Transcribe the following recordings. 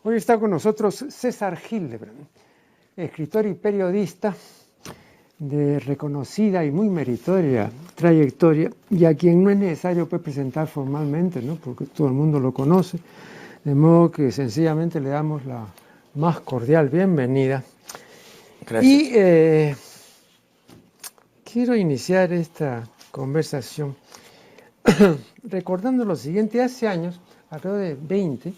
Hoy está con nosotros César Hildebrand, escritor y periodista de reconocida y muy meritoria trayectoria, y a quien no es necesario pues, presentar formalmente, ¿no? Porque todo el mundo lo conoce, de modo que sencillamente le damos la más cordial bienvenida. Gracias. Y quiero iniciar esta conversación recordando lo siguiente. Hace años, alrededor de 20,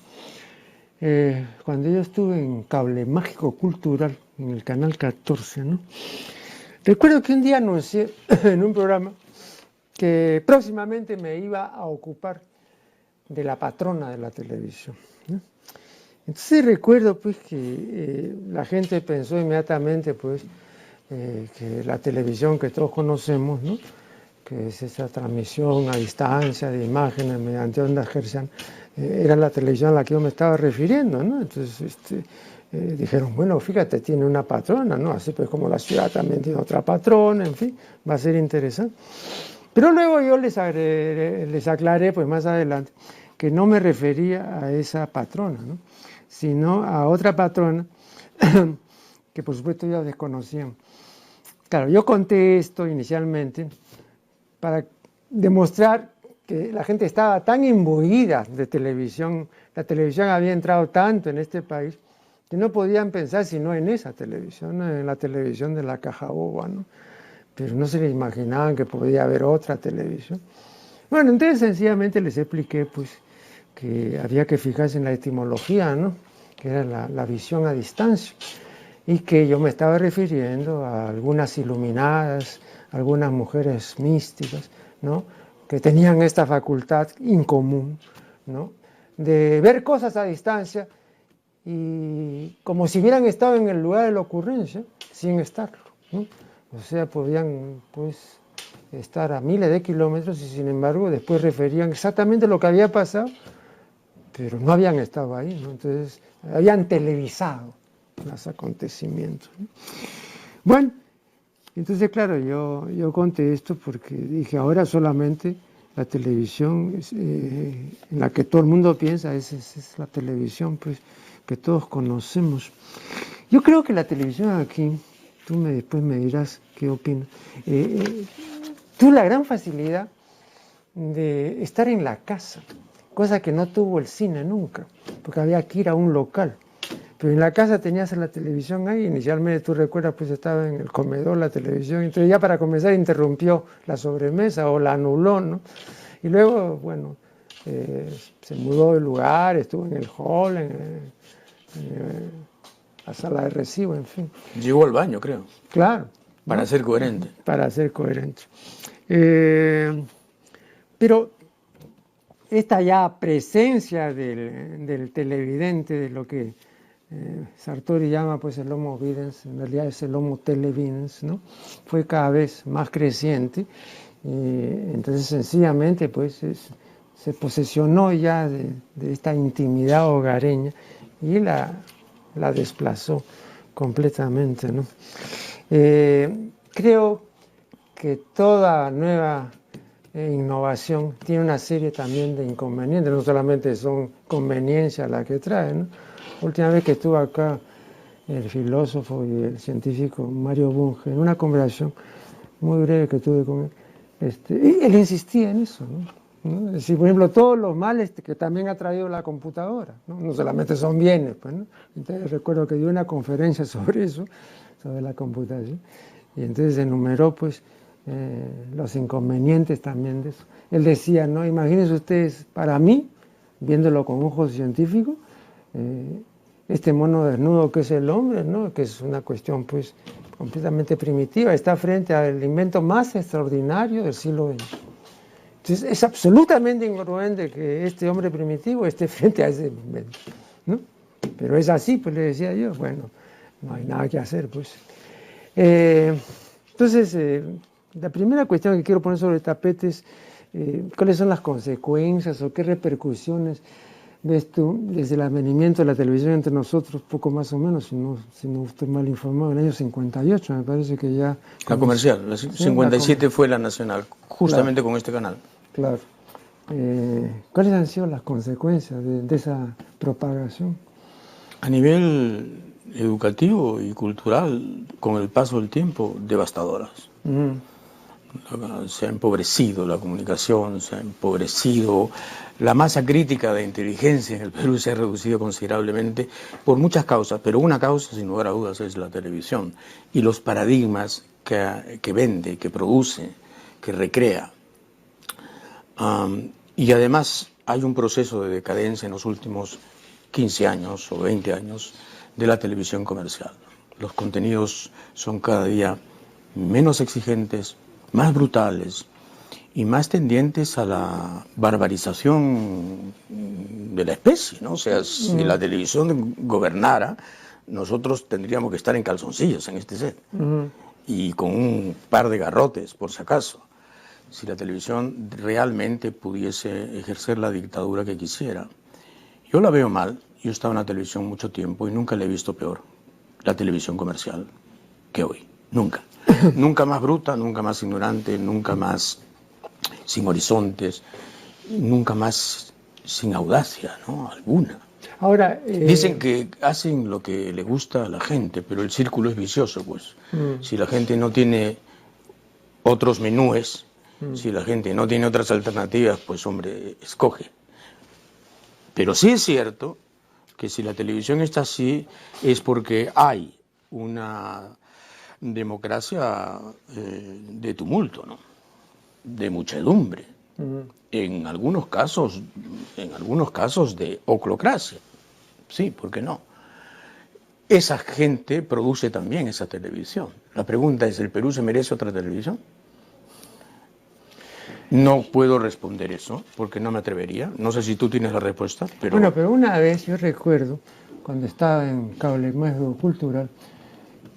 cuando yo estuve en Cable Mágico Cultural, en el canal 14, ¿no? Recuerdo que un día anuncié en un programa que próximamente me iba a ocupar de la patrona de la televisión, ¿no? Entonces recuerdo pues que la gente pensó inmediatamente pues que la televisión que todos conocemos, ¿no? Que es esa transmisión a distancia de imágenes mediante ondas hertzianas, era la televisión a la que yo me estaba refiriendo, ¿no? Entonces dijeron, bueno, fíjate, tiene una patrona, ¿no? Así pues como la ciudad también tiene otra patrona, en fin, va a ser interesante. Pero luego yo les aclaré, pues más adelante, que no me refería a esa patrona, ¿no? Sino a otra patrona que por supuesto ya desconocían. Claro, yo conté esto inicialmente para demostrar que la gente estaba tan imbuida de televisión, la televisión había entrado tanto en este país, que no podían pensar sino en esa televisión, en la televisión de la caja boba, ¿no? Pero no se les imaginaban que podía haber otra televisión. Bueno, entonces sencillamente les expliqué pues, que había que fijarse en la etimología, ¿no? Que era la visión a distancia, y que yo me estaba refiriendo a algunas iluminadas, algunas mujeres místicas, ¿no? Que tenían esta facultad incomún, ¿no? De ver cosas a distancia y como si hubieran estado en el lugar de la ocurrencia sin estarlo, ¿no? O sea, podían pues estar a miles de kilómetros y sin embargo después referían exactamente lo que había pasado, pero no habían estado ahí, ¿no? Entonces habían televisado los acontecimientos, ¿no? Bueno, entonces claro, yo conté esto porque dije, ahora solamente la televisión en la que todo el mundo piensa es la televisión pues, que todos conocemos. Yo creo que la televisión aquí, después me dirás qué opinas, tuvo la gran facilidad de estar en la casa, cosa que no tuvo el cine nunca, porque había que ir a un local. Pero en la casa tenías la televisión ahí, inicialmente tú recuerdas pues estaba en el comedor la televisión, entonces ya para comenzar interrumpió la sobremesa o la anuló, ¿no? Y luego, bueno, se mudó de lugar, estuvo en el hall, en la sala de recibo, en fin. Llegó al baño, creo. Claro. Para ser coherente. Para ser coherente. Pero esta ya presencia del televidente, de lo que Sartori llama pues el Homo videns, en realidad es el Homo televidens, ¿no? Fue cada vez más creciente, entonces sencillamente pues se posesionó ya de esta intimidad hogareña y la desplazó completamente, ¿no? Creo que toda nueva innovación tiene una serie también de inconvenientes, no solamente son conveniencias las que trae, ¿no? La última vez que estuvo acá el filósofo y el científico Mario Bunge, en una conversación muy breve que tuve con él, y él insistía en eso, ¿no? Es decir, por ejemplo, todos los males que también ha traído la computadora, ¿no? No solamente son bienes, pues, ¿no? Entonces recuerdo que dio una conferencia sobre eso, sobre la computación, y entonces enumeró pues los inconvenientes también de eso. Él decía, ¿no? Imagínense ustedes, para mí, viéndolo con ojos científicos, este mono desnudo que es el hombre, ¿no? Que es una cuestión pues completamente primitiva, está frente al invento más extraordinario del siglo XX. Entonces es absolutamente incongruente que este hombre primitivo esté frente a ese invento, ¿no? Pero es así, pues le decía yo, bueno, no hay nada que hacer, pues. Entonces, la primera cuestión que quiero poner sobre el tapete es cuáles son las consecuencias o qué repercusiones ves tú desde el advenimiento de la televisión entre nosotros, poco más o menos, si no estoy mal informado, en el año 58 me parece que ya... La comercial, la 57 fue la nacional, justamente claro, con este canal. Claro. ¿Cuáles han sido las consecuencias de esa propagación? A nivel educativo y cultural, con el paso del tiempo, devastadoras. Se ha empobrecido la comunicación, se ha empobrecido la masa crítica de inteligencia en el Perú, se ha reducido considerablemente por muchas causas, pero una causa, sin lugar a dudas, es la televisión y los paradigmas que vende, que produce, que recrea. Y además hay un proceso de decadencia en los últimos 15 años o 20 años de la televisión comercial. Los contenidos son cada día menos exigentes, más brutales y más tendientes a la barbarización de la especie, ¿no? O sea, si la televisión gobernara, nosotros tendríamos que estar en calzoncillos en este set y con un par de garrotes, por si acaso. Si la televisión realmente pudiese ejercer la dictadura que quisiera. Yo la veo mal. Yo he estado en la televisión mucho tiempo y nunca la he visto peor, la televisión comercial, que hoy. Nunca. Nunca más bruta, nunca más ignorante, nunca más sin horizontes, nunca más sin audacia, ¿no? Alguna. Ahora, dicen que hacen lo que le gusta a la gente, pero el círculo es vicioso, pues. Si la gente no tiene otros menúes, si la gente no tiene otras alternativas, pues hombre, escoge. Pero sí es cierto que si la televisión está así es porque hay una democracia de tumulto, ¿no? De muchedumbre, en algunos casos de oclocracia, sí, ¿por qué no? Esa gente produce también esa televisión. La pregunta es, ¿el Perú se merece otra televisión? No puedo responder eso, porque no me atrevería. No sé si tú tienes la respuesta, pero... Bueno, pero una vez yo recuerdo, cuando estaba en Cable Mágico Cultural,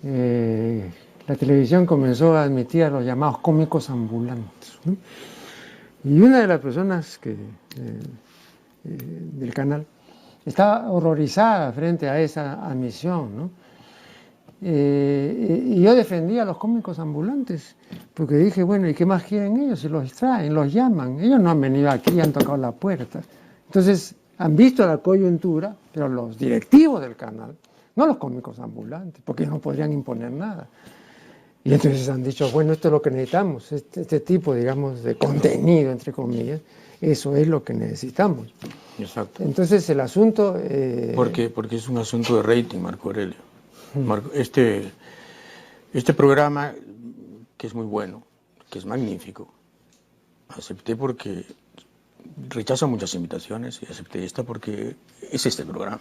la televisión comenzó a admitir a los llamados cómicos ambulantes, ¿no? Y una de las personas del canal estaba horrorizada frente a esa admisión, ¿no? Y yo defendía a los cómicos ambulantes, porque dije, bueno, ¿y qué más quieren ellos? Si los traen, los llaman. Ellos no han venido aquí, han tocado la puerta. Entonces, han visto la coyuntura, pero los directivos del canal, no los cómicos ambulantes, porque no podrían imponer nada. Y entonces han dicho, bueno, esto es lo que necesitamos, este tipo, digamos, de contenido, entre comillas, eso es lo que necesitamos. Exacto. Entonces, el asunto... Porque es un asunto de rating, Marco Aurelio. Este programa, que es muy bueno, que es magnífico, acepté porque rechazo muchas invitaciones y acepté esta porque es este programa.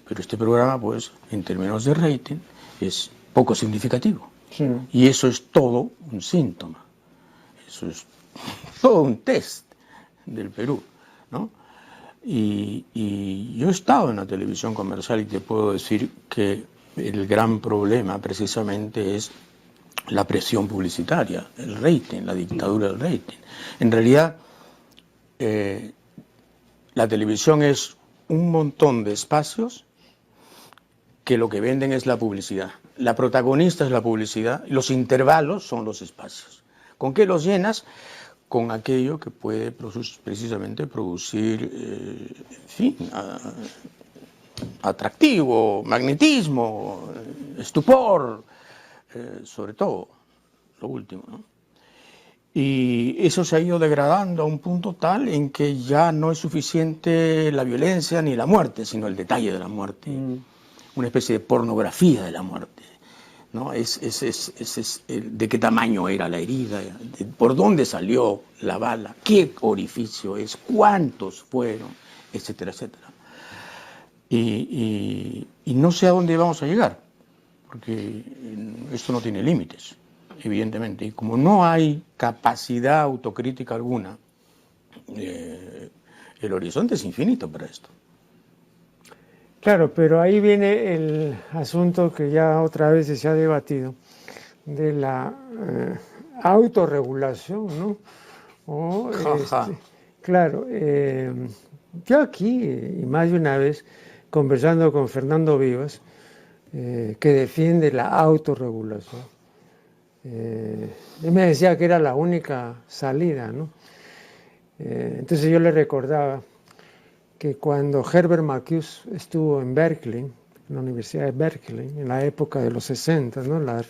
Pero este programa, pues, en términos de rating, es poco significativo. Sí. Y eso es todo un síntoma. Eso es todo un test del Perú, ¿no? Y yo he estado en la televisión comercial y te puedo decir que el gran problema precisamente es la presión publicitaria, el rating, la dictadura del rating. En realidad, la televisión es un montón de espacios que lo que venden es la publicidad. La protagonista es la publicidad, los intervalos son los espacios. ¿Con qué los llenas? Con aquello que puede precisamente producir, en fin, atractivo, magnetismo, estupor, sobre todo, lo último, ¿no? Y eso se ha ido degradando a un punto tal en que ya no es suficiente la violencia ni la muerte, sino el detalle de la muerte, una especie de pornografía de la muerte, ¿no? De qué tamaño era la herida, por dónde salió la bala, qué orificio es, cuántos fueron, etcétera, etcétera. Y no sé a dónde vamos a llegar, porque esto no tiene límites, evidentemente. Y como no hay capacidad autocrítica alguna, el horizonte es infinito para esto. Claro, pero ahí viene el asunto que ya otra vez se ha debatido, de la autorregulación, ¿no? O, claro, yo aquí, y más de una vez, conversando con Fernando Vivas, que defiende la autorregulación, él me decía que era la única salida, ¿no? Entonces yo le recordaba que cuando Herbert Marcuse estuvo en Berkeley, en la Universidad de Berkeley, en la época de los 60, ¿no? La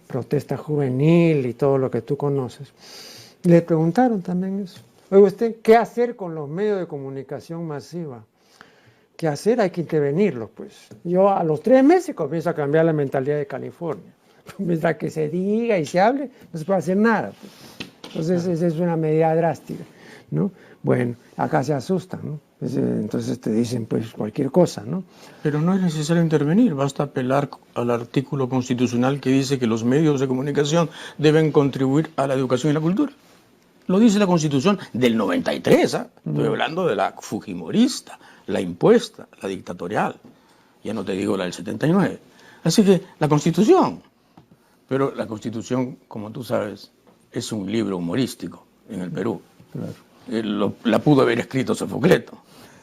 protesta juvenil y todo lo que tú conoces. Le preguntaron también eso. Oye, usted, ¿qué hacer con los medios de comunicación masiva? ¿Qué hacer? Hay que intervenirlos, pues. Yo a los 3 meses comienzo a cambiar la mentalidad de California. Mientras que se diga y se hable, no se puede hacer nada, pues. Entonces, esa es una medida drástica, ¿no? Bueno, acá se asustan, ¿no? Entonces te dicen, pues, cualquier cosa, ¿no? Pero no es necesario intervenir, basta apelar al artículo constitucional que dice que los medios de comunicación deben contribuir a la educación y la cultura. Lo dice la Constitución del 93, ¿eh? Estoy hablando de la fujimorista, la impuesta, la dictatorial. Ya no te digo la del 79. Así que la Constitución, pero la Constitución, como tú sabes, es un libro humorístico en el Perú. Claro. La pudo haber escrito Sofocleto.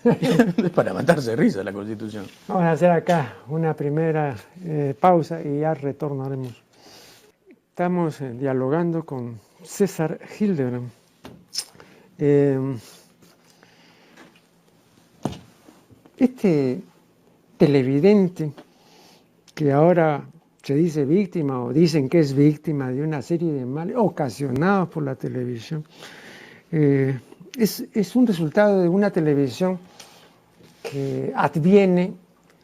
Es para matarse de risa la Constitución. Vamos a hacer acá una primera pausa y ya retornaremos. Estamos dialogando con César Hildebrand. Este televidente que ahora se dice víctima o dicen que es víctima de una serie de males ocasionados por la televisión, es un resultado de una televisión que adviene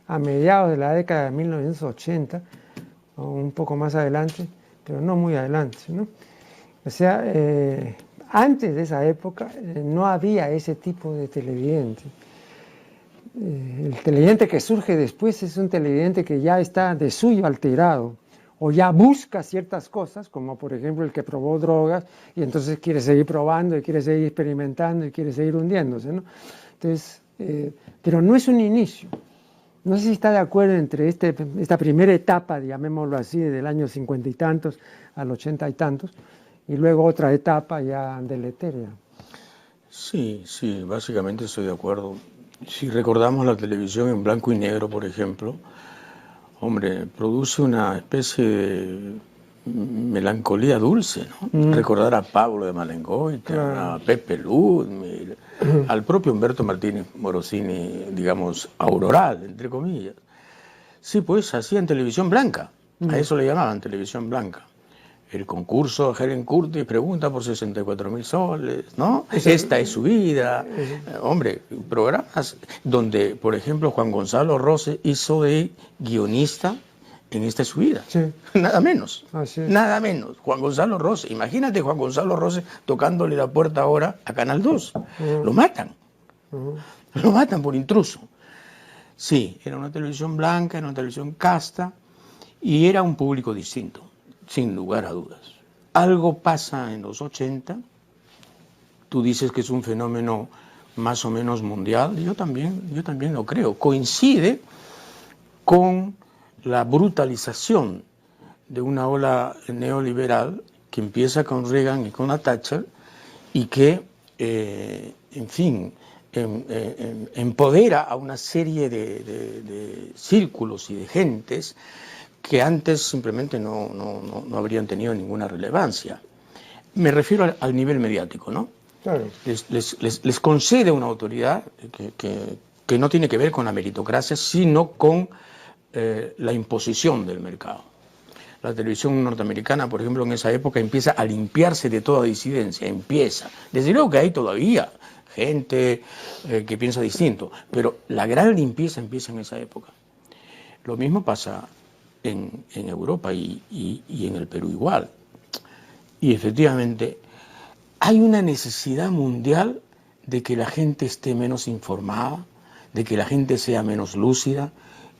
a mediados de la década de 1980, o un poco más adelante, pero no muy adelante, ¿no? O sea, antes de esa época no había ese tipo de televidente. El televidente que surge después es un televidente que ya está de suyo alterado o ya busca ciertas cosas, como por ejemplo el que probó drogas y entonces quiere seguir probando y quiere seguir experimentando y quiere seguir hundiéndose, ¿no? Entonces, pero no es un inicio. No sé si está de acuerdo entre esta primera etapa, llamémoslo así, del año 50 y tantos al 80 y tantos, y luego otra etapa ya deletérea. Sí, básicamente estoy de acuerdo. Si recordamos la televisión en blanco y negro, por ejemplo, hombre, produce una especie de melancolía dulce, ¿no? Recordar a Pablo de Malengoita, a Pepe Ludmil, al propio Humberto Martínez Morosini, digamos, auroral, entre comillas. Sí, pues hacían televisión blanca, a eso le llamaban televisión blanca. El concurso Helen Curtis pregunta por 64.000 soles, ¿no? Esta es su vida. Hombre, programas donde, por ejemplo, Juan Gonzalo Rose hizo de guionista en Esta es su vida. Sí. Nada menos. Nada menos. Juan Gonzalo Rose. Imagínate Juan Gonzalo Rose tocándole la puerta ahora a Canal 2. Lo matan. Lo matan por intruso. Sí, era una televisión blanca, era una televisión casta y era un público distinto. Sin lugar a dudas. Algo pasa en los 80, tú dices que es un fenómeno más o menos mundial, yo también lo creo. Coincide con la brutalización de una ola neoliberal que empieza con Reagan y con la Thatcher y que, en fin, empodera a una serie de círculos y de gentes que antes simplemente no habrían tenido ninguna relevancia. Me refiero al nivel mediático, ¿no? Claro. Les concede una autoridad que no tiene que ver con la meritocracia, sino con la imposición del mercado. La televisión norteamericana, por ejemplo, en esa época empieza a limpiarse de toda disidencia, empieza. Desde luego que hay todavía gente que piensa distinto, pero la gran limpieza empieza en esa época. Lo mismo pasa en Europa y en el Perú igual. Y efectivamente hay una necesidad mundial de que la gente esté menos informada, de que la gente sea menos lúcida,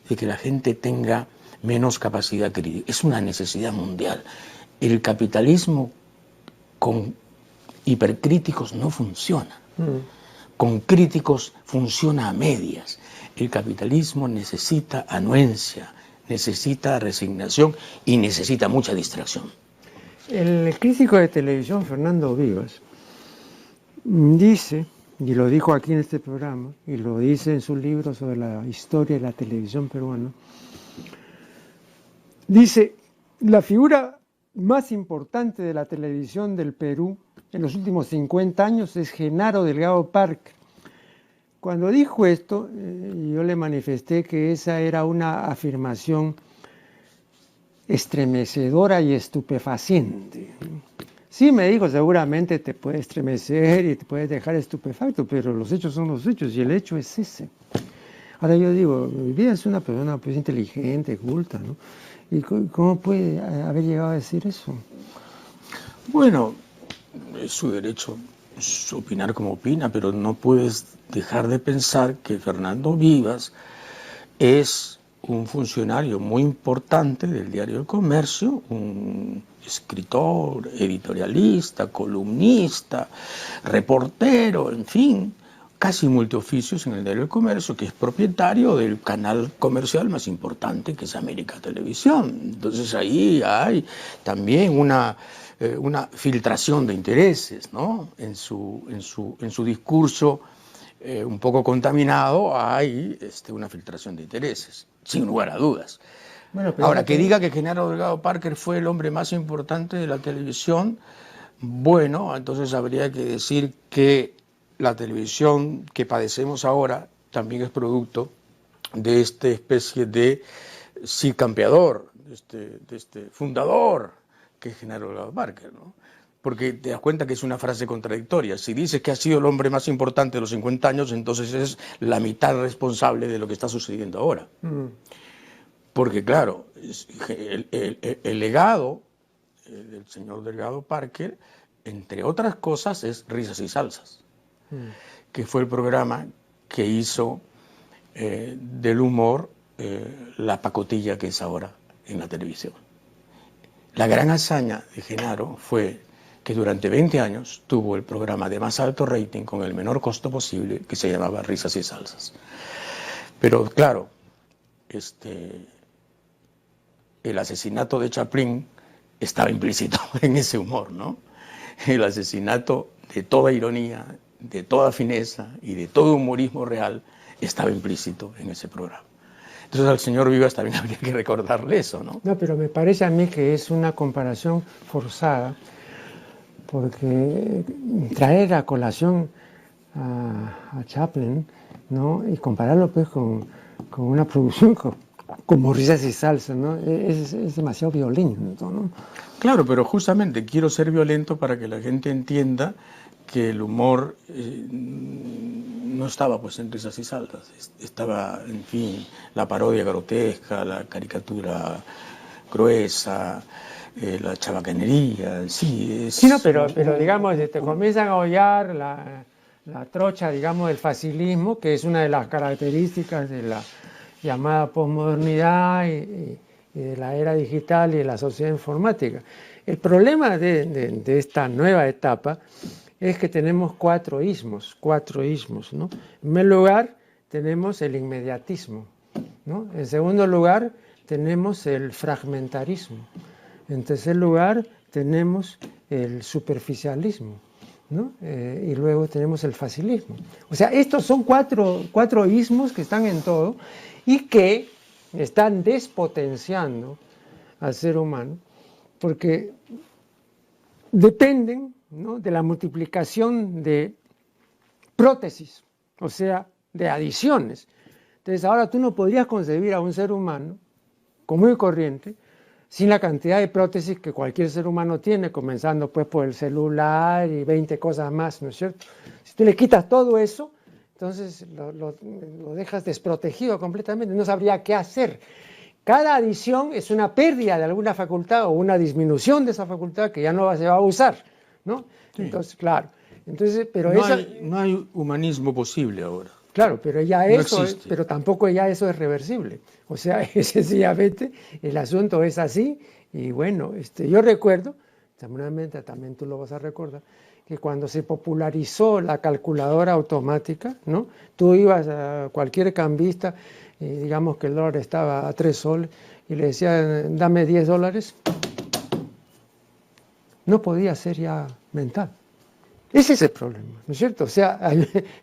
de que la gente tenga menos capacidad crítica. Es una necesidad mundial. El capitalismo con hipercríticos no funciona. Con críticos funciona a medias. El capitalismo necesita anuencia, necesita resignación y necesita mucha distracción. El crítico de televisión Fernando Vivas dice, y lo dijo aquí en este programa, y lo dice en su libro sobre la historia de la televisión peruana, dice, la figura más importante de la televisión del Perú en los últimos 50 años es Genaro Delgado Parker, cuando dijo esto, yo le manifesté que esa era una afirmación estremecedora y estupefaciente. Sí, me dijo, seguramente te puede estremecer y te puede dejar estupefacto, pero los hechos son los hechos y el hecho es ese. Ahora yo digo, mi vida es una persona pues inteligente, culta, ¿no? ¿Y cómo puede haber llegado a decir eso? Bueno, es su derecho opinar como opina, pero no puedes dejar de pensar que Fernando Vivas es un funcionario muy importante del diario El Comercio, un escritor, editorialista, columnista, reportero, en fin, casi multioficios en el diario El Comercio, que es propietario del canal comercial más importante, que es América Televisión. Entonces ahí hay también una filtración de intereses, ¿no? En su discurso un poco contaminado hay una filtración de intereses, sin lugar a dudas. Bueno, ahora, que diga que Genaro Delgado Parker fue el hombre más importante de la televisión, bueno, entonces habría que decir que la televisión que padecemos ahora también es producto de esta especie de sí campeador, de este fundador, que es Genaro Delgado Parker, ¿no? Porque te das cuenta que es una frase contradictoria. Si dices que ha sido el hombre más importante de los 50 años, entonces es la mitad responsable de lo que está sucediendo ahora. Porque claro, el legado del señor Delgado Parker, entre otras cosas, es Risas y Salsas, que fue el programa que hizo del humor la pacotilla que es ahora en la televisión. La gran hazaña de Genaro fue que durante 20 años tuvo el programa de más alto rating con el menor costo posible, que se llamaba Risas y Salsas. Pero claro, el asesinato de Chaplin estaba implícito en ese humor, ¿no? El asesinato de toda ironía, de toda fineza y de todo humorismo real estaba implícito en ese programa. Entonces al señor Vivas también habría que recordarle eso, ¿no? No, pero me parece a mí que es una comparación forzada, porque traer a colación a Chaplin, ¿no? Y compararlo pues con una producción como Risas y Salsas, ¿no? Es demasiado violento, ¿no? Claro, pero justamente quiero ser violento para que la gente entienda que el humor no estaba pues en Risas y Salsas, estaba, en fin, la parodia grotesca, la caricatura gruesa, la chabacanería, sí. Sí, no, pero digamos, te comienzan a hollar la trocha, digamos, del facilismo, que es una de las características de la llamada posmodernidad y de la era digital y de la sociedad informática. El problema de esta nueva etapa es que tenemos cuatro ismos, ¿no? En primer lugar, tenemos el inmediatismo, ¿no? En segundo lugar, tenemos el fragmentarismo. En tercer lugar, tenemos el superficialismo, ¿no? Y luego tenemos el facilismo. O sea, estos son cuatro ismos que están en todo y que están despotenciando al ser humano porque dependen, ¿no?, de la multiplicación de prótesis, o sea, de adiciones. Entonces, ahora tú no podrías concebir a un ser humano común y corriente sin la cantidad de prótesis que cualquier ser humano tiene, comenzando pues por el celular y 20 cosas más, ¿no es cierto? Si tú le quitas todo eso, entonces lo dejas desprotegido completamente, no sabría qué hacer. Cada adición es una pérdida de alguna facultad o una disminución de esa facultad que ya no se va a usar, ¿no? Sí. Entonces, claro. Entonces, pero no hay humanismo posible ahora. Claro, pero ya eso, pero tampoco ya eso es reversible. O sea, sencillamente el asunto es así y bueno, yo recuerdo, seguramente también tú lo vas a recordar, que cuando se popularizó la calculadora automática, ¿no? Tú ibas a cualquier cambista, digamos que el dólar estaba a 3 soles y le decían, dame $10, no podía ser ya mental. Ese es el problema, ¿no es cierto? O sea,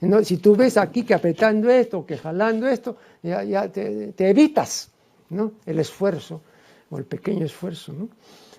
no, si tú ves aquí que apretando esto, que jalando esto, ya te evitas, ¿no?, el esfuerzo o el pequeño esfuerzo, ¿no?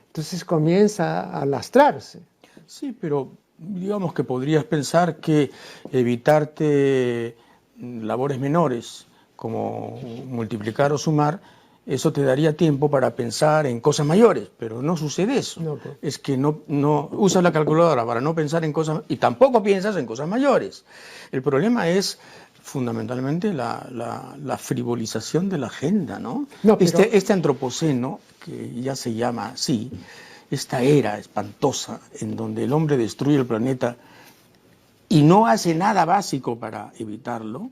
Entonces comienza a lastrarse. Sí, pero digamos que podrías pensar que evitarte labores menores, como multiplicar o sumar, eso te daría tiempo para pensar en cosas mayores, pero no sucede eso. No, pues. Es que no usas la calculadora para no pensar en cosas, y tampoco piensas en cosas mayores. El problema es fundamentalmente la frivolización de la agenda, ¿no? No, pero... Este antropoceno, que ya se llama así, esta era espantosa en donde el hombre destruye el planeta y no hace nada básico para evitarlo,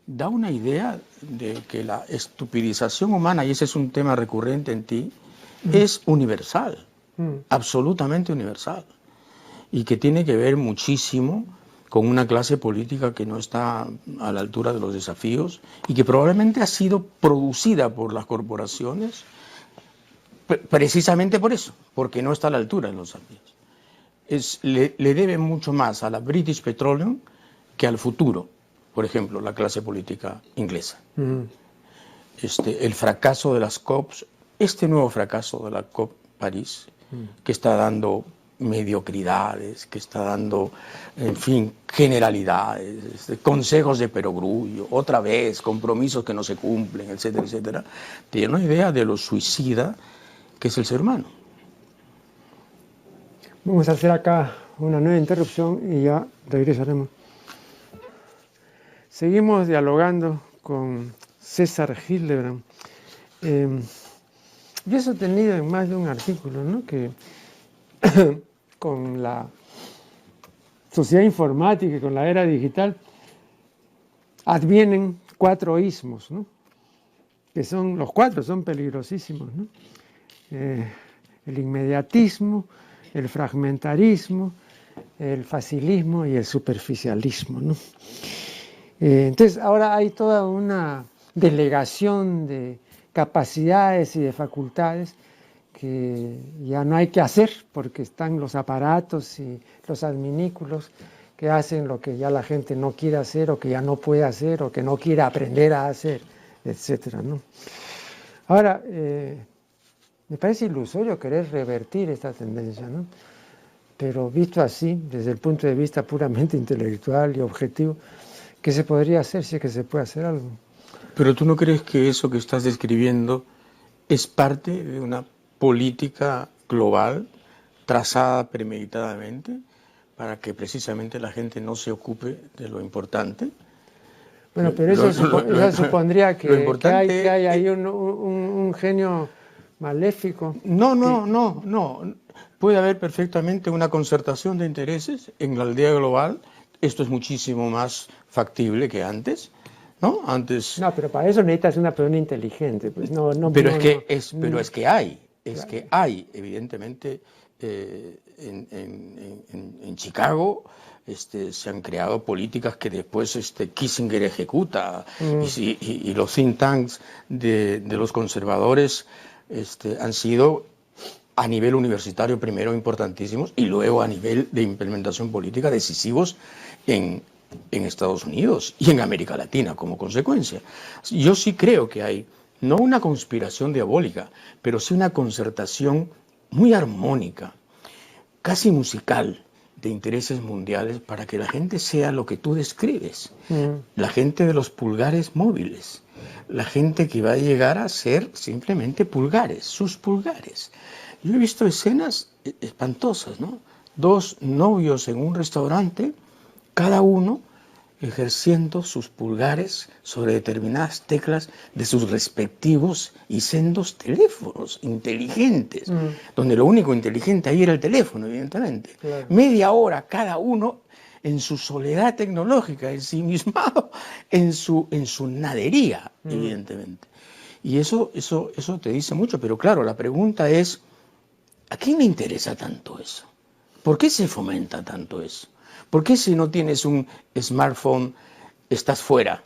da una idea de que la estupidización humana, y ese es un tema recurrente en ti, es universal, absolutamente universal, y que tiene que ver muchísimo con una clase política que no está a la altura de los desafíos y que probablemente ha sido producida por las corporaciones precisamente por eso, porque no está a la altura de los desafíos. Le debe mucho más a la British Petroleum que al futuro. Por ejemplo, la clase política inglesa. El fracaso de las COPs, este nuevo fracaso de la COP París, que está dando mediocridades, que está dando, en fin, generalidades, consejos de perogrullo, otra vez, compromisos que no se cumplen, etcétera, etcétera, tiene una idea de lo suicida que es el ser humano. Vamos a hacer acá una nueva interrupción y ya regresaremos. Seguimos dialogando con César Hildebrand. Yo he sostenido en más de un artículo, ¿no?, que con la sociedad informática y con la era digital advienen 4 ismos, ¿no?, que son, los 4 son peligrosísimos, ¿no? El inmediatismo, el fragmentarismo, el facilismo y el superficialismo, ¿no? Entonces ahora hay toda una delegación de capacidades y de facultades que ya no hay que hacer porque están los aparatos y los adminículos que hacen lo que ya la gente no quiere hacer o que ya no puede hacer o que no quiere aprender a hacer, etcétera, ¿no? Ahora, me parece ilusorio querer revertir esta tendencia, ¿no? Pero visto así, desde el punto de vista puramente intelectual y objetivo, ¿qué se podría hacer si es que se puede hacer algo? Pero ¿tú no crees que eso que estás describiendo es parte de una política global trazada premeditadamente para que precisamente la gente no se ocupe de lo importante? Bueno, pero eso supondría que hay ahí un genio maléfico. No. Puede haber perfectamente una concertación de intereses en la aldea global. Esto es muchísimo más factible que antes, ¿no? Antes. No, pero para eso necesitas una persona inteligente, pues no. Pero es que hay, evidentemente, en Chicago. Se han creado políticas que después Kissinger ejecuta y los think tanks de los conservadores han sido a nivel universitario primero importantísimos y luego a nivel de implementación política decisivos en Estados Unidos y en América Latina como consecuencia. Yo sí creo que hay no una conspiración diabólica, pero sí una concertación muy armónica, casi musical, de intereses mundiales para que la gente sea lo que tú describes. La gente de los pulgares móviles, la gente que va a llegar a ser simplemente pulgares, sus pulgares. Yo he visto escenas espantosas, ¿no? 2 novios en un restaurante, cada uno ejerciendo sus pulgares sobre determinadas teclas de sus respectivos y sendos teléfonos inteligentes, donde lo único inteligente ahí era el teléfono, evidentemente. Claro. Media hora cada uno en su soledad tecnológica, en sí mismado, en su nadería, evidentemente. Y eso te dice mucho, pero claro, la pregunta es, ¿a quién le interesa tanto eso? ¿Por qué se fomenta tanto eso? ¿Por qué si no tienes un smartphone estás fuera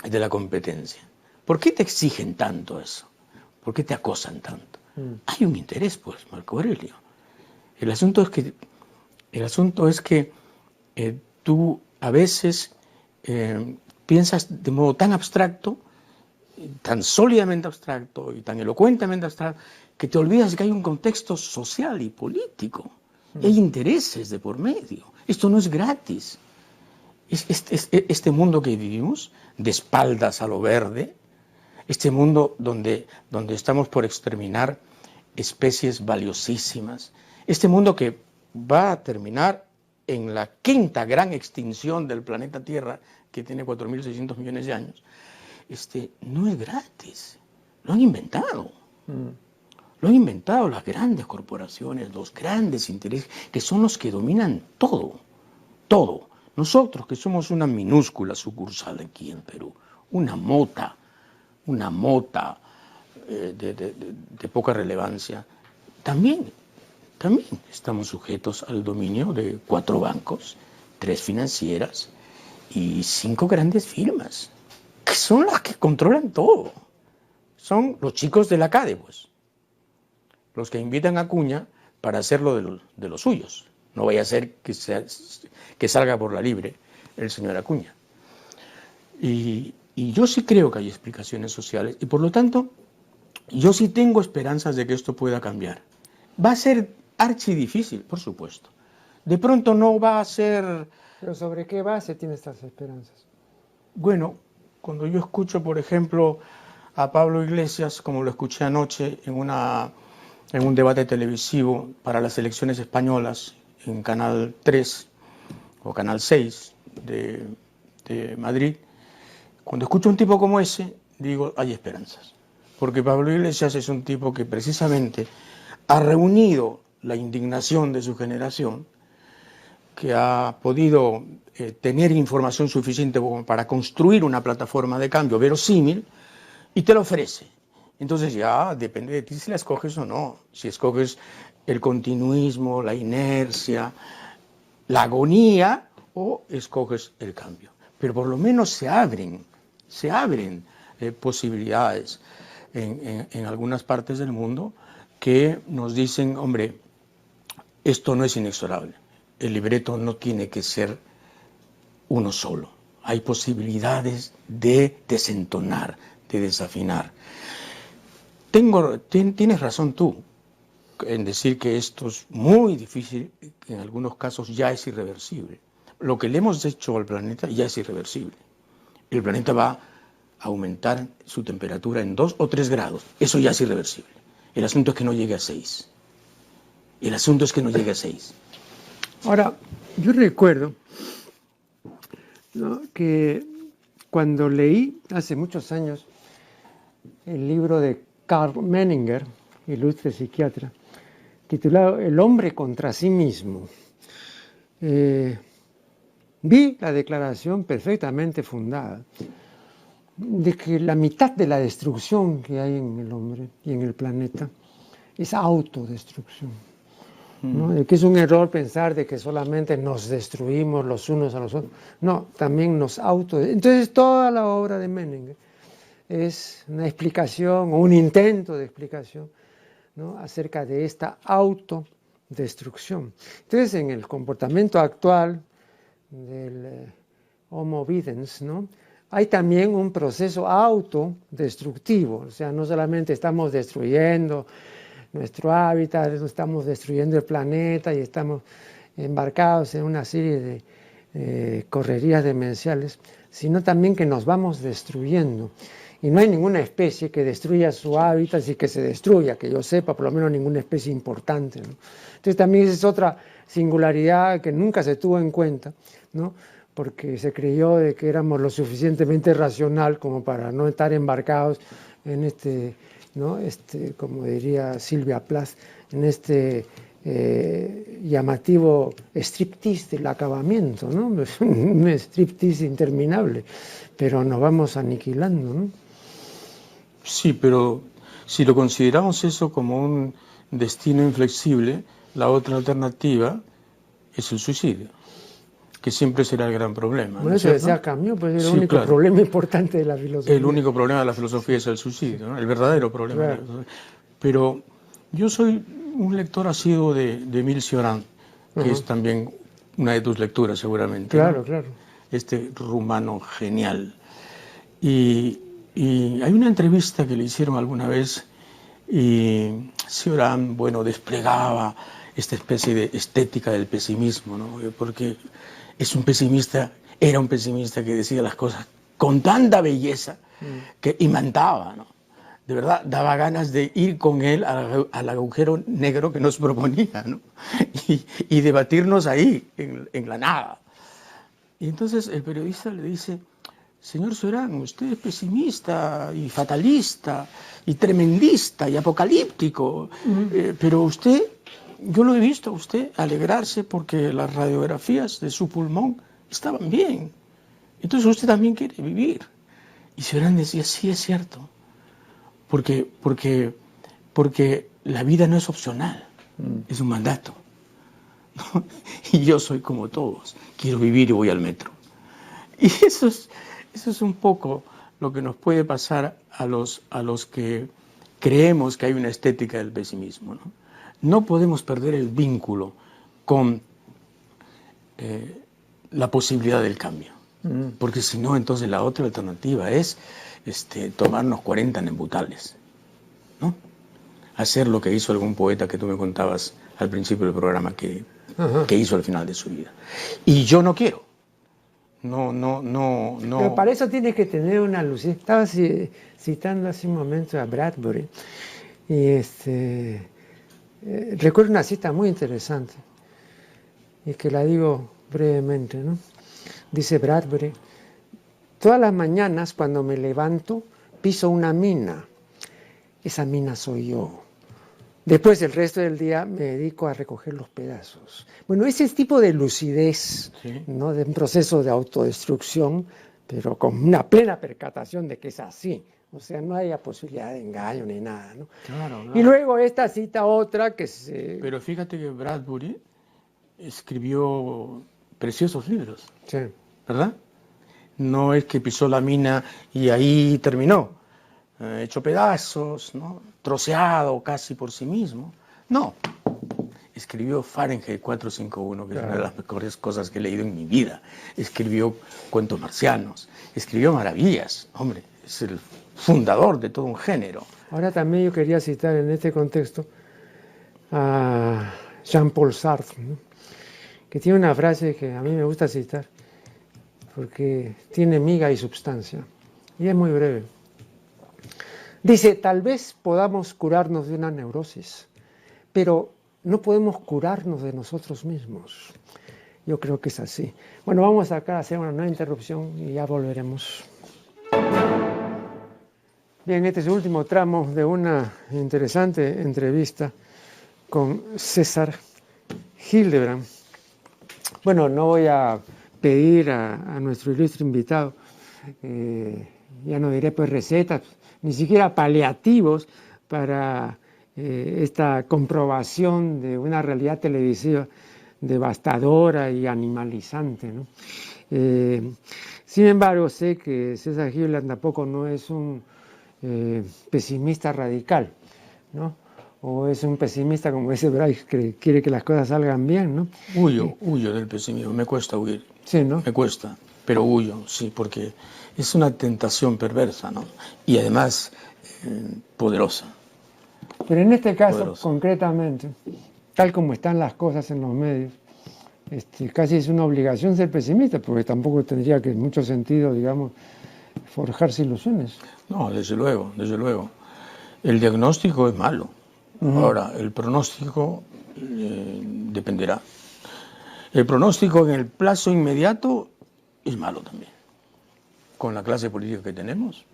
de la competencia? ¿Por qué te exigen tanto eso? ¿Por qué te acosan tanto? Hay un interés, pues, Marco Aurelio. El asunto es que tú a veces piensas de modo tan abstracto, tan sólidamente abstracto y tan elocuentemente abstracto, que te olvidas de que hay un contexto social y político. Hay intereses de por medio. Esto no es gratis. Este mundo que vivimos, de espaldas a lo verde, este mundo donde estamos por exterminar especies valiosísimas, este mundo que va a terminar en la quinta gran extinción del planeta Tierra, que tiene 4.600 millones de años, no es gratis, lo han inventado. Lo han inventado las grandes corporaciones, los grandes intereses, que son los que dominan todo, todo. Nosotros, que somos una minúscula sucursal aquí en Perú, una mota de poca relevancia, también estamos sujetos al dominio de 4 bancos, 3 financieras y 5 grandes firmas, que son las que controlan todo. Son los chicos de la CADE, pues, los que invitan a Acuña para hacerlo de los suyos. No vaya a ser que salga por la libre el señor Acuña. Y yo sí creo que hay explicaciones sociales y por lo tanto yo sí tengo esperanzas de que esto pueda cambiar. Va a ser archidifícil, por supuesto. De pronto no va a ser... ¿Pero sobre qué base tiene estas esperanzas? Bueno, cuando yo escucho, por ejemplo, a Pablo Iglesias, como lo escuché anoche en un debate televisivo para las elecciones españolas en Canal 3 o Canal 6 de Madrid, cuando escucho a un tipo como ese, digo, hay esperanzas. Porque Pablo Iglesias es un tipo que precisamente ha reunido la indignación de su generación, que ha podido tener información suficiente para construir una plataforma de cambio verosímil y te la ofrece. Entonces ya depende de ti si la escoges o no. Si escoges el continuismo, la inercia, la agonía o escoges el cambio. Pero por lo menos se abren posibilidades en algunas partes del mundo que nos dicen, hombre, esto no es inexorable. El libreto no tiene que ser uno solo. Hay posibilidades de desentonar, de desafinar. Tienes razón tú en decir que esto es muy difícil, que en algunos casos ya es irreversible. Lo que le hemos hecho al planeta ya es irreversible. El planeta va a aumentar su temperatura en 2 o 3 grados. Eso ya es irreversible. El asunto es que no llegue a 6. El asunto es que no llegue a 6. Ahora, yo recuerdo, ¿no?, que cuando leí hace muchos años el libro de Karl Menninger, ilustre psiquiatra, titulado El hombre contra sí mismo, vi la declaración perfectamente fundada de que la mitad de la destrucción que hay en el hombre y en el planeta es autodestrucción, ¿no? De que es un error pensar de que solamente nos destruimos los unos a los otros. No, también nos Entonces toda la obra de Menninger es una explicación o un intento de explicación, ¿no?, acerca de esta autodestrucción. Entonces en el comportamiento actual del Homo videns, ¿no?, hay también un proceso autodestructivo. O sea, no solamente estamos destruyendo nuestro hábitat, estamos destruyendo el planeta y estamos embarcados en una serie de correrías demenciales, sino también que nos vamos destruyendo. Y no hay ninguna especie que destruya su hábitat y que se destruya, que yo sepa, por lo menos ninguna especie importante, ¿no? Entonces también esa es otra singularidad que nunca se tuvo en cuenta, ¿no?, porque se creyó de que éramos lo suficientemente racional como para no estar embarcados en ¿no?, como diría Silvia Plath, en llamativo striptease del acabamiento, ¿no? Un striptease interminable, pero nos vamos aniquilando, ¿no? Sí, pero si lo consideramos eso como un destino inflexible, la otra alternativa es el suicidio, que siempre será el gran problema. Bueno, eso decía Camus, pues es el único problema importante de la filosofía. El único problema de la filosofía es el suicidio, ¿no? El verdadero problema. Claro. Pero yo soy un lector asiduo de Émile Cioran, que es también una de tus lecturas seguramente. Claro, ¿no? Claro. Este rumano genial. Y hay una entrevista que le hicieron alguna vez y Cioran, bueno, desplegaba esta especie de estética del pesimismo, ¿no? Porque es un pesimista Era un pesimista que decía las cosas con tanta belleza que imantaba, ¿no? De verdad, daba ganas de ir con él al agujero negro que nos proponía, ¿no? Y debatirnos ahí, en la nada. Y entonces el periodista le dice: señor Cioran, usted es pesimista y fatalista y tremendista y apocalíptico, pero usted, yo lo he visto a usted alegrarse porque las radiografías de su pulmón estaban bien. Entonces usted también quiere vivir. Y Cioran decía: sí, es cierto. Porque la vida no es opcional, es un mandato, ¿no? Y yo soy como todos, quiero vivir y voy al metro. Y eso es un poco lo que nos puede pasar a los que creemos que hay una estética del pesimismo, ¿no? No podemos perder el vínculo con la posibilidad del cambio, porque si no, entonces la otra alternativa es tomarnos 40 nembutales, ¿no? Hacer lo que hizo algún poeta que tú me contabas al principio del programa que hizo al final de su vida. Y yo no quiero. No. Pero para eso tienes que tener una luz. Estaba citando hace un momento a Bradbury y recuerdo una cita muy interesante y que la digo brevemente, ¿no? Dice Bradbury: todas las mañanas cuando me levanto piso una mina. Esa mina soy yo. Después, el resto del día me dedico a recoger los pedazos. Bueno, ese tipo de lucidez, sí, ¿no? De un proceso de autodestrucción, pero con una plena percatación de que es así. O sea, no hay posibilidad de engaño ni nada, ¿no? Claro. Y luego esta cita otra que se... Pero fíjate que Bradbury escribió preciosos libros, sí, ¿verdad? No es que pisó la mina y ahí terminó, hecho pedazos, ¿no? Troceado casi por sí mismo. No, escribió Fahrenheit 451, que claro, es una de las mejores cosas que he leído en mi vida. Escribió Cuentos marcianos, escribió maravillas. Hombre, es el fundador de todo un género. Ahora también yo quería citar en este contexto a Jean-Paul Sartre, ¿no? Que tiene una frase que a mí me gusta citar porque tiene miga y substancia y es muy breve. Dice: tal vez podamos curarnos de una neurosis, pero no podemos curarnos de nosotros mismos. Yo creo que es así. Bueno, vamos acá a hacer una nueva interrupción y ya volveremos. Bien, este es el último tramo de una interesante entrevista con César Hildebrand. Bueno, no voy a pedir a nuestro ilustre invitado, ya no diré pues recetas, ni siquiera paliativos para esta comprobación de una realidad televisiva devastadora y animalizante, ¿no? Sin embargo, sé que César Hildebrand tampoco no es un pesimista radical, ¿no? O es un pesimista, como dice Bryce, que quiere que las cosas salgan bien, ¿no? Huyo del pesimismo, me cuesta huir. Sí, ¿no? Me cuesta, pero huyo, sí, porque es una tentación perversa, ¿no? Y además poderosa. Pero en este caso, poderosa, concretamente, tal como están las cosas en los medios, casi es una obligación ser pesimista, porque tampoco tendría que en mucho sentido, digamos, forjarse ilusiones. No, desde luego, desde luego. El diagnóstico es malo. Ahora, el pronóstico dependerá. El pronóstico en el plazo inmediato es malo también. Con la clase política que tenemos,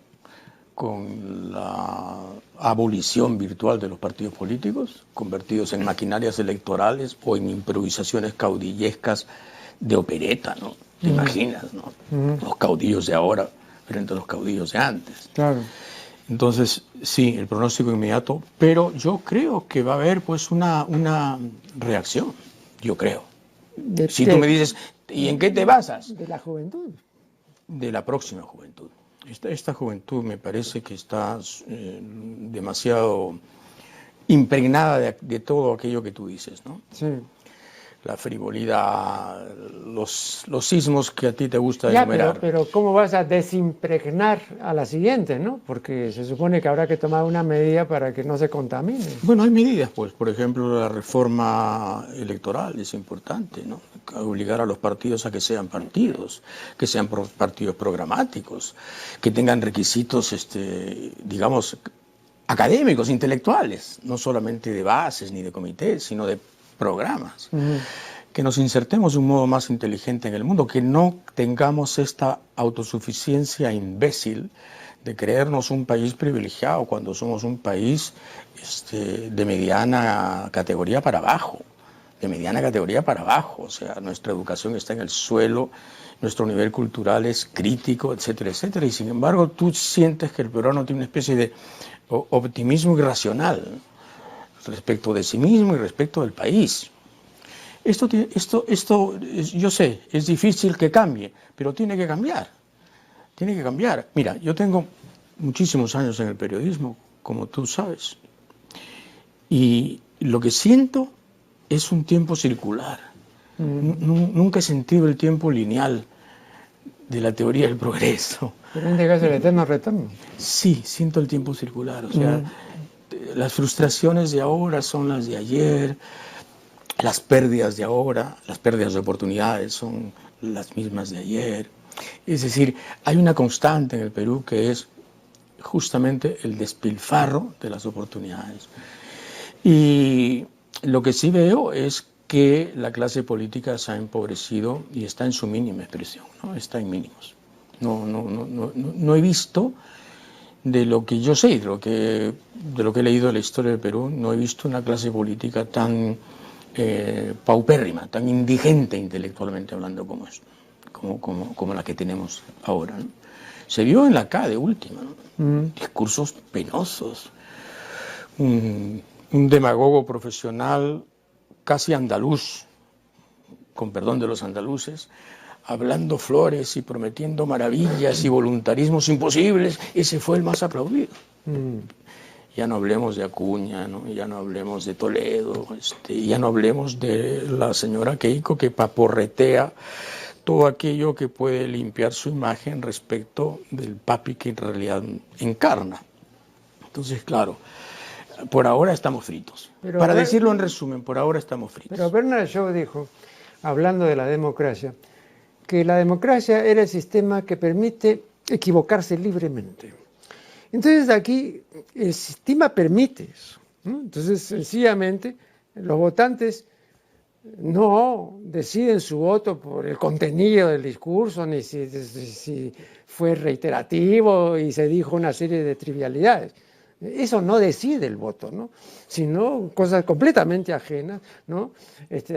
con la abolición virtual de los partidos políticos, convertidos en maquinarias electorales o en improvisaciones caudillescas de opereta, ¿no? ¿Te imaginas, no? Los caudillos de ahora frente a los caudillos de antes. Claro. Entonces, sí, el pronóstico inmediato, pero yo creo que va a haber pues una reacción, yo creo. Si tú me dices, ¿y en qué te basas? De la juventud. De la próxima juventud. Esta juventud me parece que está demasiado impregnada de todo aquello que tú dices, ¿no? Sí. la frivolidad, los sismos que a ti te gusta Ya, enumerar. pero ¿cómo vas a desimpregnar a la siguiente, no? Porque se supone que habrá que tomar una medida para que no se contamine. Bueno, hay medidas, pues, por ejemplo, la reforma electoral es importante, ¿no? Obligar a los partidos a que sean partidos, que sean partidos programáticos, que tengan requisitos, digamos, académicos, intelectuales, no solamente de bases ni de comités, sino de programas. Que nos insertemos de un modo más inteligente en el mundo, que no tengamos esta autosuficiencia imbécil de creernos un país privilegiado cuando somos un país de mediana categoría para abajo, o sea, nuestra educación está en el suelo, nuestro nivel cultural es crítico, etcétera, etcétera, y sin embargo tú sientes que el peruano tiene una especie de optimismo irracional respecto de sí mismo y respecto del país. Esto, yo sé, es difícil que cambie, pero tiene que cambiar. Tiene que cambiar. Mira, yo tengo muchísimos años en el periodismo, como tú sabes, y lo que siento es un tiempo circular. Nunca he sentido el tiempo lineal de la teoría del progreso. Pero en este caso el eterno retorno. Sí, siento el tiempo circular. O sea, las frustraciones de ahora son las de ayer. Las pérdidas de ahora, las pérdidas de oportunidades son las mismas de ayer. Es decir, hay una constante en el Perú que es justamente el despilfarro de las oportunidades. Y lo que sí veo es que la clase política se ha empobrecido y está en su mínima expresión, ¿no? Está en mínimos. No he visto, de lo que yo sé, de lo que he leído de la historia del Perú, no he visto una clase política tan paupérrima, tan indigente intelectualmente hablando como la que tenemos ahora, ¿no? Se vio en la CA de última, ¿no? Discursos penosos, un demagogo profesional casi andaluz, con perdón de los andaluces, hablando flores y prometiendo maravillas y voluntarismos imposibles. Ese fue el más aplaudido. Ya no hablemos de Acuña, ¿no? Ya no hablemos de Toledo, ya no hablemos de la señora Keiko, que paporretea todo aquello que puede limpiar su imagen respecto del papi que en realidad encarna. Entonces, claro, por ahora estamos fritos. Pero para decirlo en resumen, por ahora estamos fritos. Pero Bernard Shaw dijo, hablando de la democracia, que la democracia era el sistema que permite equivocarse libremente. Entonces aquí el sistema permite eso, ¿no? Entonces sencillamente los votantes no deciden su voto por el contenido del discurso, ni si fue reiterativo y se dijo una serie de trivialidades. Eso no decide el voto, ¿no? Sino cosas completamente ajenas, ¿no?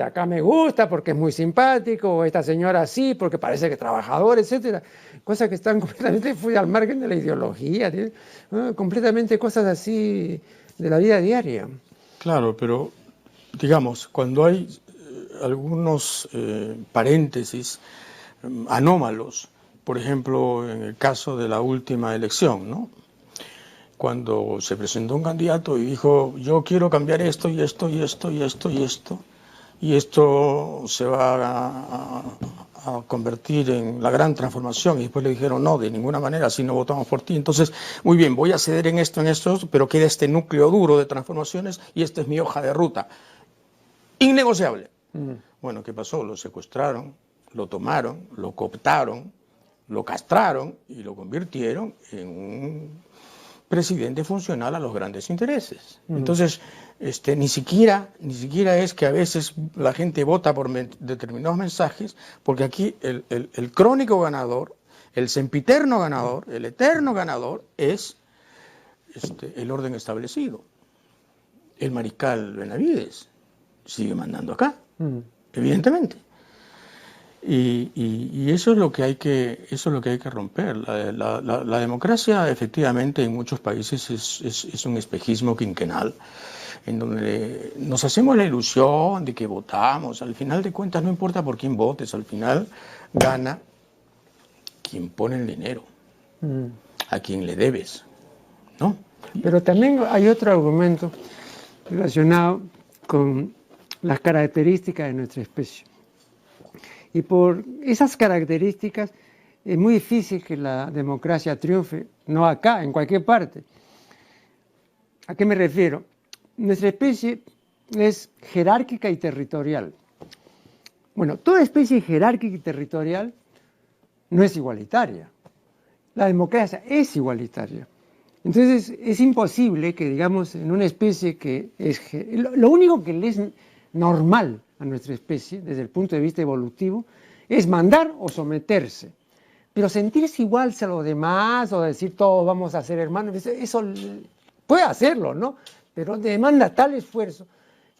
Acá me gusta porque es muy simpático, o esta señora sí porque parece que es trabajador, etcétera. Cosas que están completamente al margen de la ideología, ¿no? Completamente cosas así de la vida diaria. Claro, pero digamos, cuando hay algunos paréntesis anómalos, por ejemplo, en el caso de la última elección, ¿no? Cuando se presentó un candidato y dijo, yo quiero cambiar esto y esto y esto y esto y esto, y esto se va a convertir en la gran transformación, y después le dijeron, no, de ninguna manera, si no votamos por ti. Entonces, muy bien, voy a ceder en esto, pero queda este núcleo duro de transformaciones y esta es mi hoja de ruta. Innegociable. Bueno, ¿qué pasó? Lo secuestraron, lo tomaron, lo cooptaron, lo castraron y lo convirtieron en un presidente funcional a los grandes intereses. Entonces, ni siquiera es que a veces la gente vota por determinados mensajes, porque aquí el crónico ganador, el sempiterno ganador, el eterno ganador es el orden establecido. El mariscal Benavides sigue mandando acá, evidentemente. Y eso es lo que hay que romper. La democracia, efectivamente, en muchos países es un espejismo quinquenal, en donde nos hacemos la ilusión de que votamos. Al final de cuentas, no importa por quién votes, al final gana quien pone el dinero, a quien le debes, ¿no? Pero también hay otro argumento relacionado con las características de nuestra especie. Y por esas características es muy difícil que la democracia triunfe, no acá, en cualquier parte. ¿A qué me refiero? Nuestra especie es jerárquica y territorial. Bueno, toda especie jerárquica y territorial no es igualitaria. La democracia es igualitaria. Entonces es imposible que, digamos, en una especie que es... Lo único que le es normal a nuestra especie, desde el punto de vista evolutivo, es mandar o someterse. Pero sentirse igual a los demás o decir todos vamos a ser hermanos, eso puede hacerlo, ¿no? Pero demanda tal esfuerzo.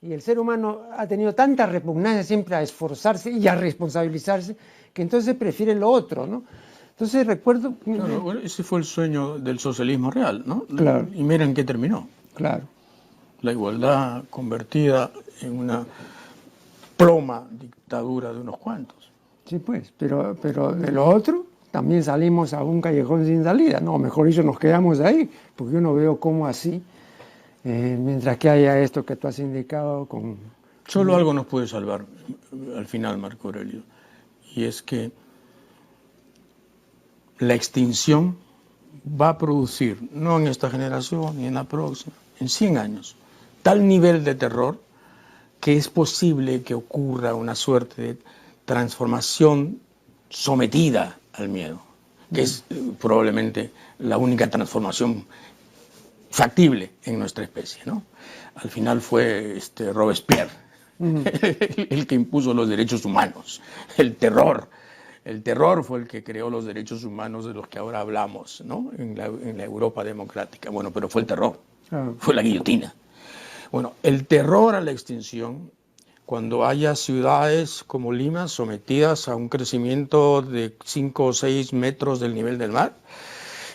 Y el ser humano ha tenido tanta repugnancia siempre a esforzarse y a responsabilizarse, que entonces prefiere lo otro, ¿no? Entonces recuerdo... Claro, bueno, ese fue el sueño del socialismo real, ¿no? Claro. Y miren en qué terminó. Claro. La igualdad convertida en una ploma dictadura de unos cuantos. Sí, pues, pero de lo otro también salimos a un callejón sin salida, ¿no? Mejor dicho, nos quedamos ahí, porque yo no veo cómo así, mientras que haya esto que tú has indicado con... Solo algo nos puede salvar al final, Marco Aurelio, y es que la extinción va a producir, no en esta generación ni en la próxima, en 100 años, tal nivel de terror que es posible que ocurra una suerte de transformación sometida al miedo, que es probablemente la única transformación factible en nuestra especie, ¿no? Al final fue Robespierre el que impuso los derechos humanos, el terror. El terror fue el que creó los derechos humanos de los que ahora hablamos, ¿no? En la Europa democrática. Bueno, pero fue el terror, fue la guillotina. Bueno, el terror a la extinción, cuando haya ciudades como Lima sometidas a un crecimiento de 5 o 6 metros del nivel del mar,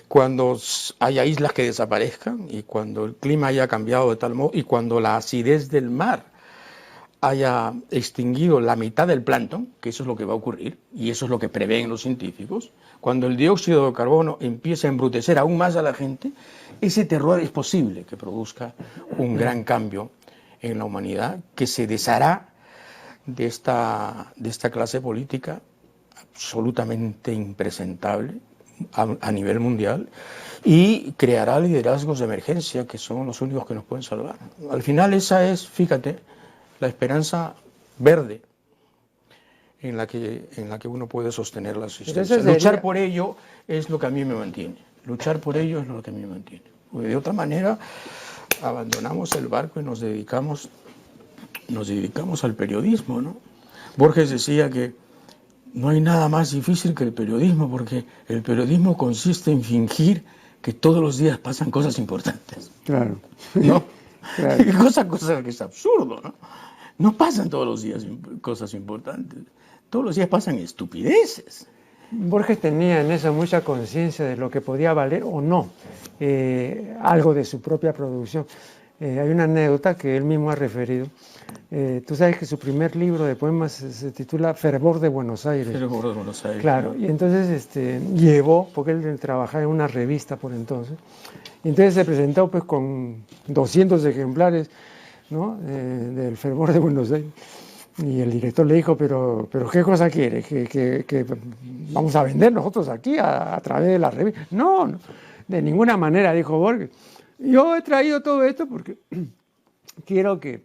cuando haya islas que desaparezcan y cuando el clima haya cambiado de tal modo y cuando la acidez del mar haya extinguido la mitad del plancton, que eso es lo que va a ocurrir, y eso es lo que prevén los científicos, cuando el dióxido de carbono empiece a embrutecer aún más a la gente, ese terror es posible que produzca un gran cambio en la humanidad, que se deshará de esta clase política absolutamente impresentable a nivel mundial y creará liderazgos de emergencia que son los únicos que nos pueden salvar. Al final esa es, fíjate, la esperanza verde en la que uno puede sostener la existencia. Luchar por ello es lo que a mí me mantiene. Luchar por ello es lo que a mí me mantiene. Porque de otra manera abandonamos el barco y nos dedicamos al periodismo, ¿no? Borges decía que no hay nada más difícil que el periodismo, porque el periodismo consiste en fingir que todos los días pasan cosas importantes. Claro. ¿No? Claro. Cosa que es absurdo, ¿no? No pasan todos los días cosas importantes. Todos los días pasan estupideces. Borges tenía en eso mucha conciencia de lo que podía valer o no algo de su propia producción. Hay una anécdota que él mismo ha referido. Tú sabes que su primer libro de poemas se titula Fervor de Buenos Aires. Fervor de Buenos Aires. Claro, y entonces llevó, porque él trabajaba en una revista por entonces, y entonces se presentó pues con 200 ejemplares, ¿no? Del Fervor de Buenos Aires. Y el director le dijo, pero ¿qué cosa quiere? ¿Que vamos a vender nosotros aquí a través de la revista? No, de ninguna manera, dijo Borges. Yo he traído todo esto porque quiero que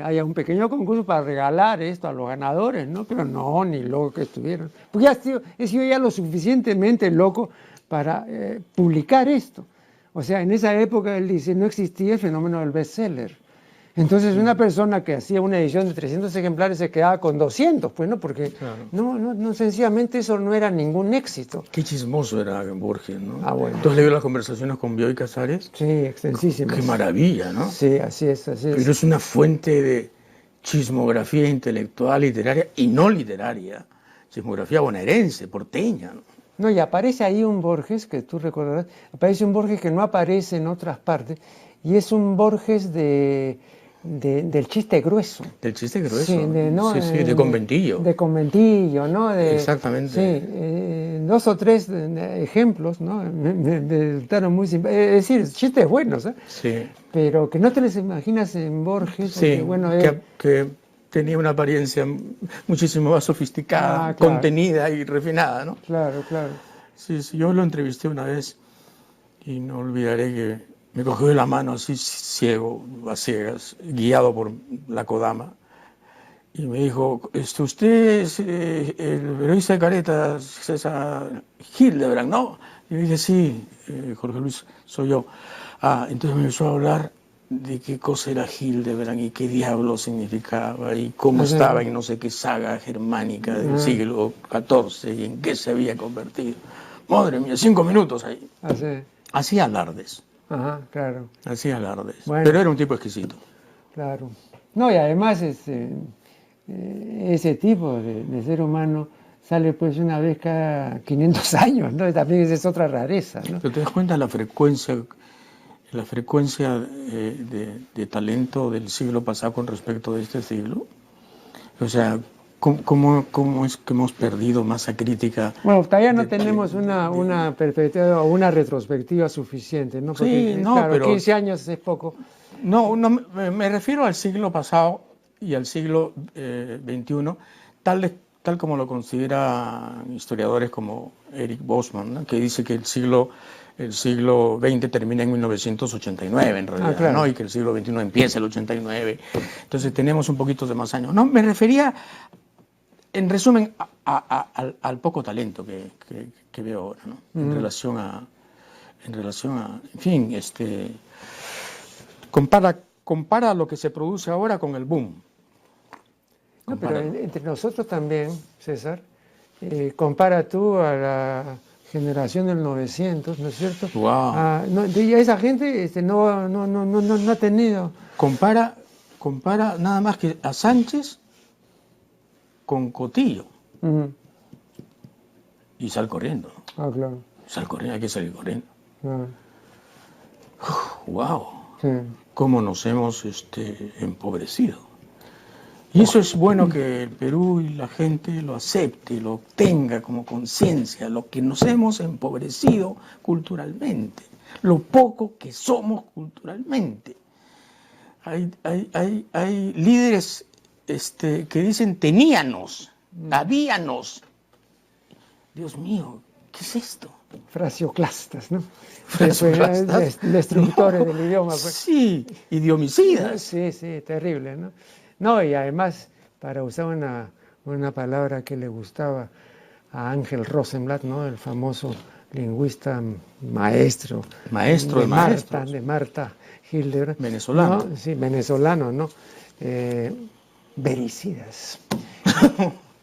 haya un pequeño concurso para regalar esto a los ganadores, ¿no? Pero no, ni loco que estuvieron. Porque he sido ya lo suficientemente loco para publicar esto. O sea, en esa época él dice, no existía el fenómeno del bestseller. Entonces una persona que hacía una edición de 300 ejemplares se quedaba con 200, pues no, porque claro. no, sencillamente eso no era ningún éxito. Qué chismoso era Borges, ¿no? Ah, bueno. ¿Tú has leído las conversaciones con Bioy Casares? Sí, extensísimas. Qué maravilla, ¿no? Sí, así es. Pero es una fuente de chismografía intelectual, literaria y no literaria. Chismografía bonaerense, porteña, ¿no? No, y aparece ahí un Borges, que tú recordarás, aparece un Borges que no aparece en otras partes, y es un Borges del chiste grueso. Del chiste grueso. Sí, de conventillo. De conventillo, ¿no? Exactamente. Sí, 2 o 3 ejemplos, ¿no? Me resultaron muy simpáticos. Es decir, chistes buenos, ¿eh? Sí. Pero que no te les imaginas en Borges. Sí, porque, bueno, que tenía una apariencia muchísimo más sofisticada, claro. contenida y refinada, ¿no? Claro, claro. Sí, sí, yo lo entrevisté una vez y no olvidaré que me cogió de la mano así ciego, a ciegas, guiado por la Kodama, y me dijo, usted es el periodista de Caretas, César Hildebrand, ¿no? Y yo dije, sí, Jorge Luis, soy yo. Ah, entonces me empezó a hablar de qué cosa era Hildebrand y qué diablo significaba y cómo estaba en no sé qué saga germánica del siglo XIV y en qué se había convertido. Madre mía, 5 minutos ahí. Hacía alardes. Ajá, claro. Hacía alardes. Bueno, pero era un tipo exquisito. Claro. No, y además ese tipo de ser humano sale pues una vez cada 500 años, ¿no? Y también esa es otra rareza, ¿no? Pero te das cuenta la frecuencia de talento del siglo pasado con respecto de este siglo. O sea, ¿cómo es que hemos perdido masa crítica? Bueno, todavía no tenemos una perspectiva o una retrospectiva suficiente, ¿no? Porque, sí, no, claro, pero 15 años es poco. No, me refiero al siglo pasado y al siglo XXI, tal como lo consideran historiadores como Eric Bosman, ¿no? Que dice que el siglo XX termina en 1989 en realidad, claro. ¿no? Y que el siglo XXI empieza el 89. Entonces tenemos un poquito de más años. No, me refería, en resumen, al poco talento que veo ahora, ¿no? En relación a, en fin, compara lo que se produce ahora con el boom. No, pero entre nosotros también, César, compara tú a la generación del 900, ¿no es cierto? Wow. Esa gente no ha tenido... Compara nada más que a Sánchez con Cotillo. Y sal corriendo. Claro. Sal corriendo, hay que salir corriendo. Wow. Sí. Cómo nos hemos empobrecido. Y eso es bueno que el Perú y la gente lo acepte, lo tenga como conciencia, lo que nos hemos empobrecido culturalmente, lo poco que somos culturalmente. Hay líderes que dicen teníanos, habíanos. Dios mío, ¿qué es esto? Frasioclastas, ¿no? Frasioclastas. Destructores del idioma. Pues. Sí, idiomicidas. Sí, terrible, ¿no? No, y además, para usar una palabra que le gustaba a Ángel Rosenblatt, ¿no? El famoso lingüista maestro de Marta Hildebrand. Venezolano. ¿No? Sí, venezolano, ¿no? Vericidas.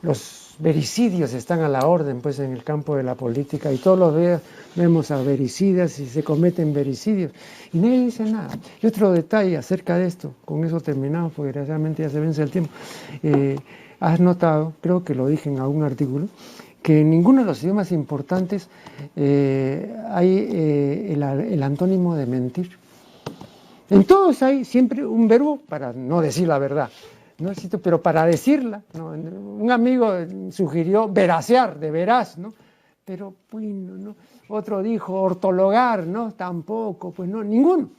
Los vericidios están a la orden, pues, en el campo de la política, y todos los días vemos a vericidas y se cometen vericidios, y nadie dice nada. Y otro detalle acerca de esto, con eso terminamos, porque realmente ya se vence el tiempo. Has notado, creo que lo dije en algún artículo, que en ninguno de los idiomas importantes hay el antónimo de mentir. En todos hay siempre un verbo para no decir la verdad. No existe, pero para decirla, ¿no? Un amigo sugirió verasear, de veraz, ¿no? Pero bueno, ¿no? Otro dijo ortologar, ¿no? Tampoco, pues no, ninguno.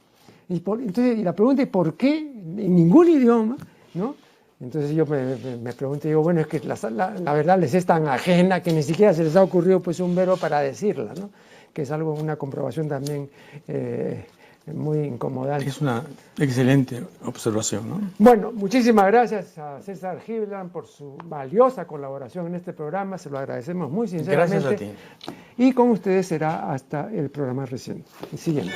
Entonces, la pregunta es ¿por qué en ningún idioma, ¿no? Entonces yo me pregunto, digo, bueno, es que la verdad les es tan ajena que ni siquiera se les ha ocurrido pues un verbo para decirla, ¿no? Que es algo, una comprobación también muy incomodante. Es una excelente observación, ¿no? Bueno, muchísimas gracias a César Hildebrand por su valiosa colaboración en este programa, se lo agradecemos muy sinceramente. Gracias a ti. Y con ustedes será hasta el programa reciente, el siguiente.